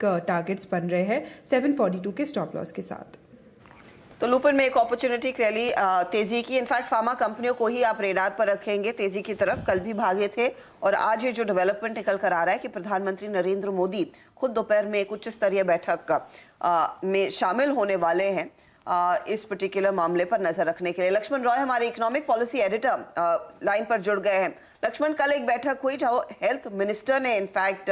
Targets बन रहे हैं 742 के स्टॉप लॉस के साथ। तो लूपन में एक अपॉर्चुनिटी क्लियरली तेजी की, इनफैक्ट फार्मा कंपनियों को ही आप रेडार पर रखेंगे तेजी की तरफ। कल भी भागे थे और आज ये जो डेवलपमेंट निकल कर आ रहा है कि प्रधानमंत्री नरेंद्र मोदी खुद दोपहर में एक उच्च स्तरीय बैठक में शामिल होने वाले हैं इस पर्टिकुलर मामले पर नजर रखने के लिए। लक्ष्मण रॉय हमारे इकोनॉमिक पॉलिसी एडिटर लाइन पर जुड़ गए हैं। लक्ष्मण, कल एक बैठक हुई जहां हेल्थ मिनिस्टर ने इनफैक्ट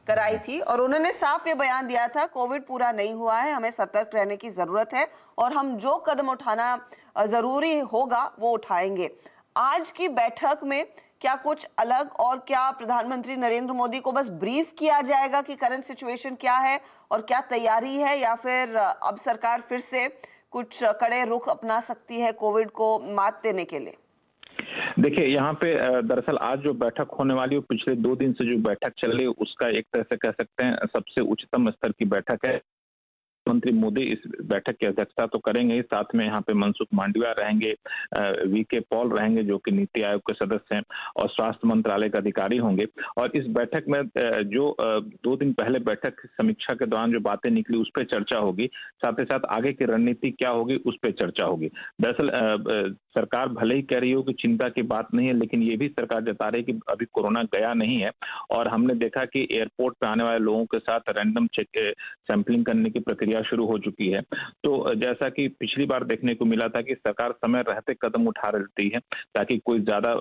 कराई थी और उन्होंने साफ ये बयान दिया था कोविड पूरा नहीं हुआ है, हमें सतर्क रहने की जरूरत है और हम जो कदम उठाना जरूरी होगा वो उठाएंगे। आज की बैठक में क्या कुछ अलग और क्या प्रधानमंत्री नरेंद्र मोदी को बस ब्रीफ किया जाएगा कि करंट सिचुएशन क्या है और क्या तैयारी है, या फिर अब सरकार फिर से कुछ कड़े रुख अपना सकती है कोविड को मात देने के लिए? देखिए, यहाँ पे दरअसल आज जो बैठक होने वाली है, पिछले 2 दिन से जो बैठक चल रही है उसका एक तरह से कह सकते हैं सबसे उच्चतम स्तर की बैठक है। मंत्री मोदी इस बैठक की अध्यक्षता तो करेंगे ही, साथ में यहाँ पे मनसुख मांडविया रहेंगे, वीके पॉल रहेंगे जो कि नीति आयोग के सदस्य हैं और स्वास्थ्य मंत्रालय के अधिकारी होंगे। और इस बैठक में जो 2 दिन पहले बैठक समीक्षा के दौरान जो बातें निकली उस पर चर्चा होगी, साथ ही साथ आगे की रणनीति क्या होगी उस पर चर्चा होगी। दरअसल सरकार भले ही कह रही हो कि चिंता की बात नहीं है, लेकिन ये भी सरकार जता रही है कि अभी कोरोना गया नहीं है और हमने देखा कि एयरपोर्ट पे आने वाले लोगों के साथ रैंडम चेक सैंपलिंग करने की प्रक्रिया शुरू हो चुकी है। तो जैसा कि पिछली बार देखने को मिला था कि सरकार समय रहते कदम उठा रहती है ताकि कोई ज्यादा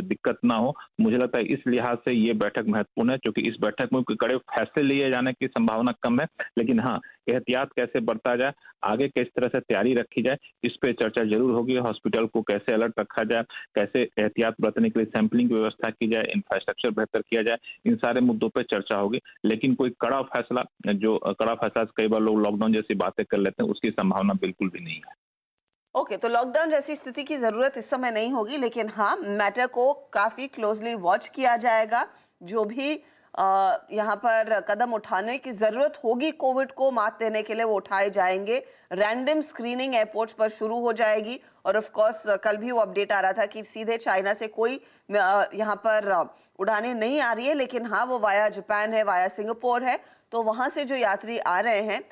दिक्कत ना हो। मुझे लगता है इस लिहाज से ये बैठक महत्वपूर्ण है, क्योंकि इस बैठक में कड़े फैसले लिए जाने की संभावना कम है, लेकिन हाँ, एहतियात कैसे बरता जाए, आगे किस तरह से तैयारी रखी जाए, इस पे चर्चा जरूर होगी। हॉस्पिटल को कैसे अलर्ट रखा जाए, कैसे एहतियात बरतने के लिए सैंपलिंग की व्यवस्था की जाए, इंफ्रास्ट्रक्चर बेहतर किया जाए, इन सारे मुद्दों पे चर्चा होगी। लेकिन कोई कड़ा फैसला कई बार लोग लॉकडाउन जैसी बातें कर लेते हैं, उसकी संभावना बिल्कुल भी नहीं है। ओके, तो लॉकडाउन जैसी स्थिति की जरूरत इस समय नहीं होगी, लेकिन हाँ, मैटर को काफी क्लोजली वॉच किया जाएगा। जो भी यहाँ पर कदम उठाने की जरूरत होगी कोविड को मात देने के लिए वो उठाए जाएंगे। रैंडम स्क्रीनिंग एयरपोर्ट्स पर शुरू हो जाएगी और ऑफ कोर्स कल भी वो अपडेट आ रहा था कि सीधे चाइना से कोई यहाँ पर उड़ानें नहीं आ रही है, लेकिन हाँ, वो वाया जापान है, वाया सिंगापुर है, तो वहां से जो यात्री आ रहे हैं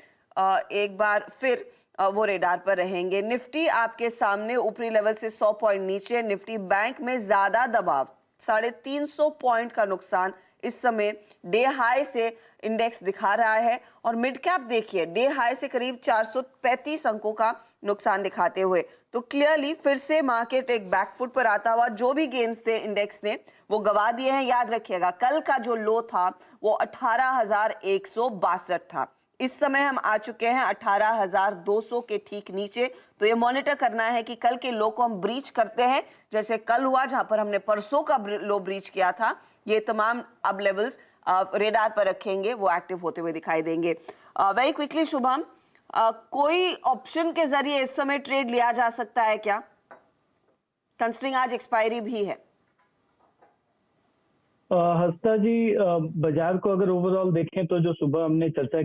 एक बार फिर वो रेडार पर रहेंगे। निफ्टी आपके सामने ऊपरी लेवल से 100 पॉइंट नीचे, निफ्टी बैंक में ज्यादा दबाव, 350 पॉइंट का नुकसान इस समय डे हाई से इंडेक्स दिखा रहा है। और मिड कैप देखिए, डे हाई से करीब 435 अंकों का नुकसान दिखाते हुए, तो क्लियरली फिर से मार्केट एक बैकफुट पर आता हुआ, जो भी गेन्स थे इंडेक्स ने वो गवा दिए हैं। याद रखिएगा, कल का जो लो था वो 18,162 था, इस समय हम आ चुके हैं 18,200 के ठीक नीचे। तो ये मॉनिटर करना है कि कल के लो को हम ब्रीच करते हैं, जैसे कल हुआ जहां पर हमने परसों का लो ब्रीच किया था। ये तमाम अब लेवल्स रेडार पर रखेंगे, वो एक्टिव होते हुए दिखाई देंगे। वेरी क्विकली शुभम, कोई ऑप्शन के जरिए इस समय ट्रेड लिया जा सकता है क्या, कंसिडरिंग आज एक्सपायरी भी है? हंसता जी, बाजार को अगर ओवरऑल देखें तो जो सुबह हमने चर्चा